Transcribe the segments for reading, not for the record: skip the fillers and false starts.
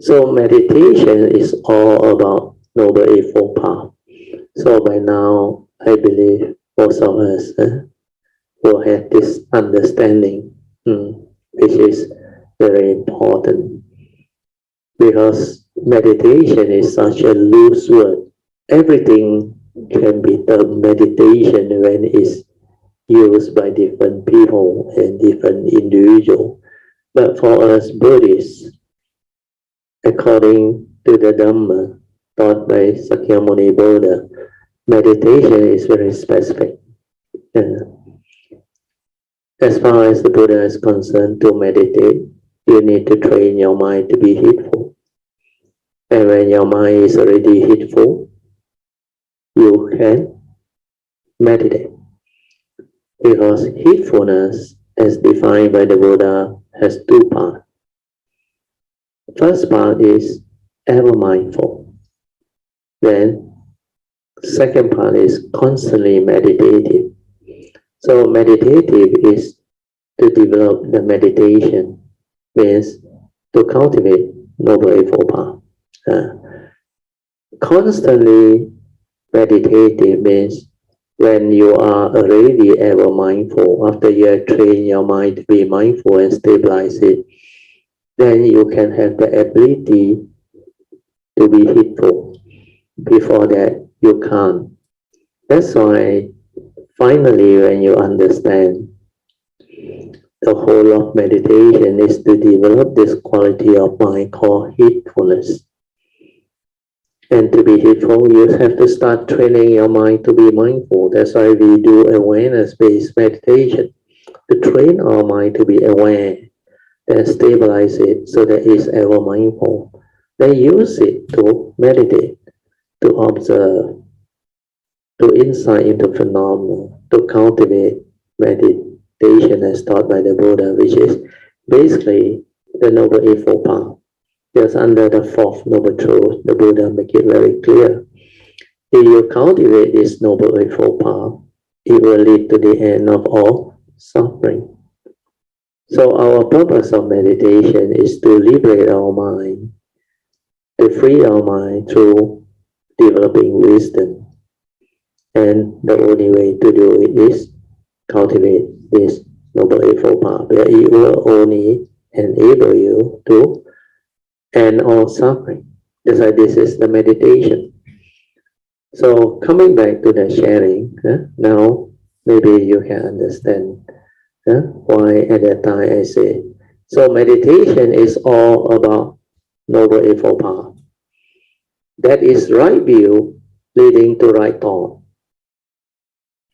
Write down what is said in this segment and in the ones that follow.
So meditation is all about Noble Eightfold Path. So by now, I believe most of us will have this understanding, which is very important, because meditation is such a loose word. Everything can be termed meditation when it's used by different people and different individuals. But for us Buddhists, according to the Dhamma taught by Sakyamuni Buddha, meditation is very specific. And as far as the Buddha is concerned, to meditate, you need to train your mind to be heedful. And when your mind is already heedful, you can meditate. Because heedfulness, as defined by the Buddha, has two parts. The first part is ever mindful. Then second part is constantly meditative. So meditative is to develop the meditation, means to cultivate Noble Eightfold Path. Constantly meditative means when you are already ever mindful, after you have trained your mind to be mindful and stabilize it, then you can have the ability to be heedful. Before that, you can't. That's why finally, when you understand the whole of meditation is to develop this quality of mind called heedfulness. And to be heedful, you have to start training your mind to be mindful. That's why we do awareness-based meditation, to train our mind to be aware, then stabilize it so that it's ever mindful. Then use it to meditate, to observe, to insight into phenomena, to cultivate meditation as taught by the Buddha, which is basically the Noble Eightfold Path. Just under the fourth Noble Truth, the Buddha make it very clear. If you cultivate this Noble Eightfold Path, it will lead to the end of all suffering. So our purpose of meditation is to liberate our mind, to free our mind through developing wisdom. And the only way to do it is cultivate this Noble Eightfold Path, where it will only enable you to end all suffering. Just like this is the meditation. So coming back to the sharing, now maybe you can understand why at that time I say, so meditation is all about Noble Eightfold Path. That is right view leading to right thought,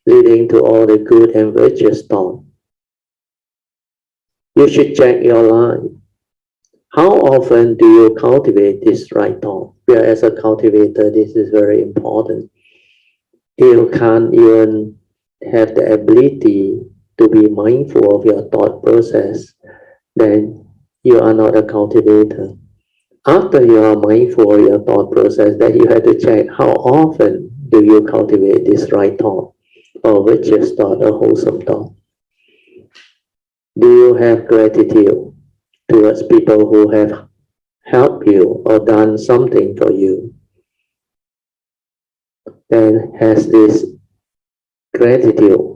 leading to all the good and virtuous thought. You should check your life. How often do you cultivate this right thought? Yeah, as a cultivator, this is very important. You can't even have the ability to be mindful of your thought process, then you are not a cultivator. After you are mindful of your thought process, then you have to check how often do you cultivate this right thought, or virtuous thought, or wholesome thought. Do you have gratitude towards people who have helped you or done something for you? Then has this gratitude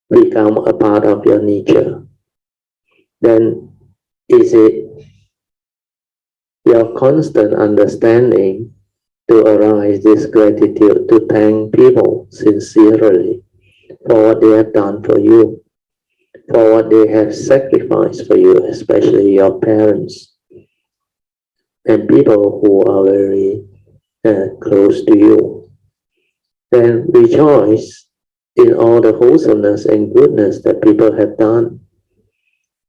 become a part of your nature? Then is it your constant understanding to arise this gratitude to thank people sincerely for what they have done for you, for what they have sacrificed for you, especially your parents and people who are very close to you? Then rejoice in all the wholesomeness and goodness that people have done.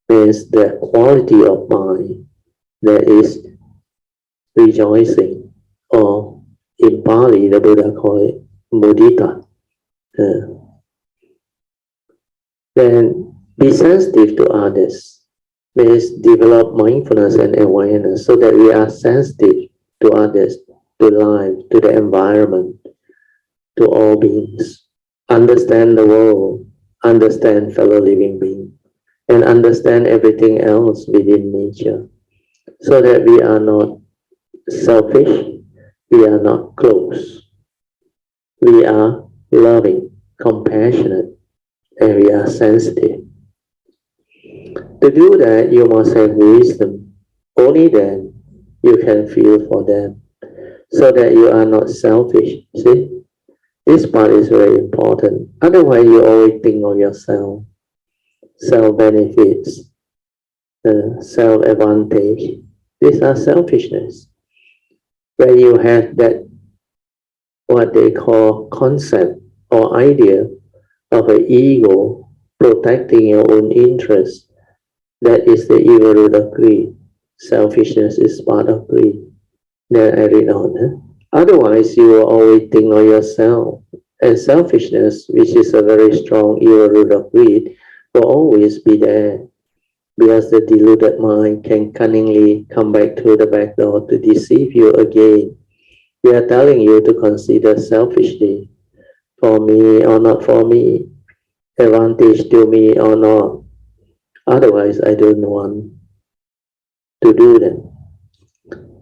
Means the quality of mind that is rejoicing, or in Pali the Buddha called it mudita. Then be sensitive to others, means develop mindfulness and awareness so that we are sensitive to others, to life, to the environment, to all beings. Understand the world, understand fellow living beings. and understand everything else within nature, so that we are not selfish, we are not close, we are loving, compassionate, and we are sensitive. To do that, you must have wisdom. Only then you can feel for them, so that you are not selfish. See, this part is very important. Otherwise, you always think of yourself, self benefits, self advantage. These are selfishness. When you have that, what they call concept or idea of an ego protecting your own interests, that is the evil root of greed. Selfishness is part of greed. Then I read on. Otherwise, you will always think of yourself. And selfishness, which is a very strong evil root of greed, will always be there, because the deluded mind can cunningly come back through the back door to deceive you again. We are telling you to consider selfishly, for me or not for me, advantage to me or not. Otherwise, I don't want to do them.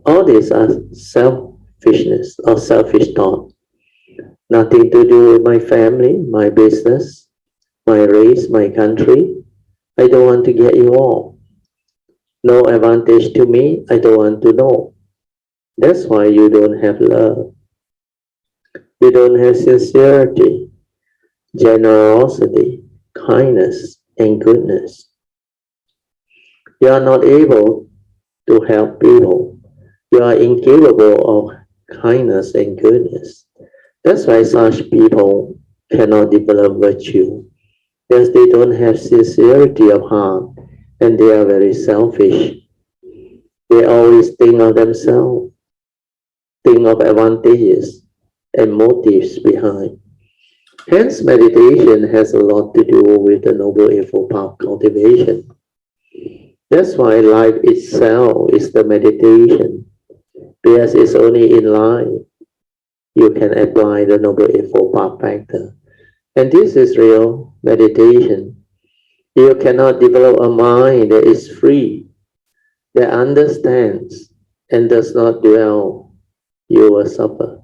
All these are selfishness or selfish thought. Nothing to do with my family, my business, my race, my country. I don't want to get involved. No advantage to me, I don't want to know. That's why you don't have love. You don't have sincerity, generosity, kindness, and goodness. You are not able to help people. You are incapable of kindness and goodness. That's why such people cannot develop virtue, because they don't have sincerity of heart and they are very selfish. They always think of themselves, think of advantages and motives behind. Hence, meditation has a lot to do with the Noble Eightfold Path cultivation. That's why life itself is the meditation, because it's only in life you can apply the Noble Eightfold Path factor. And this is real meditation. You cannot develop a mind that is free, that understands and does not dwell. You will suffer.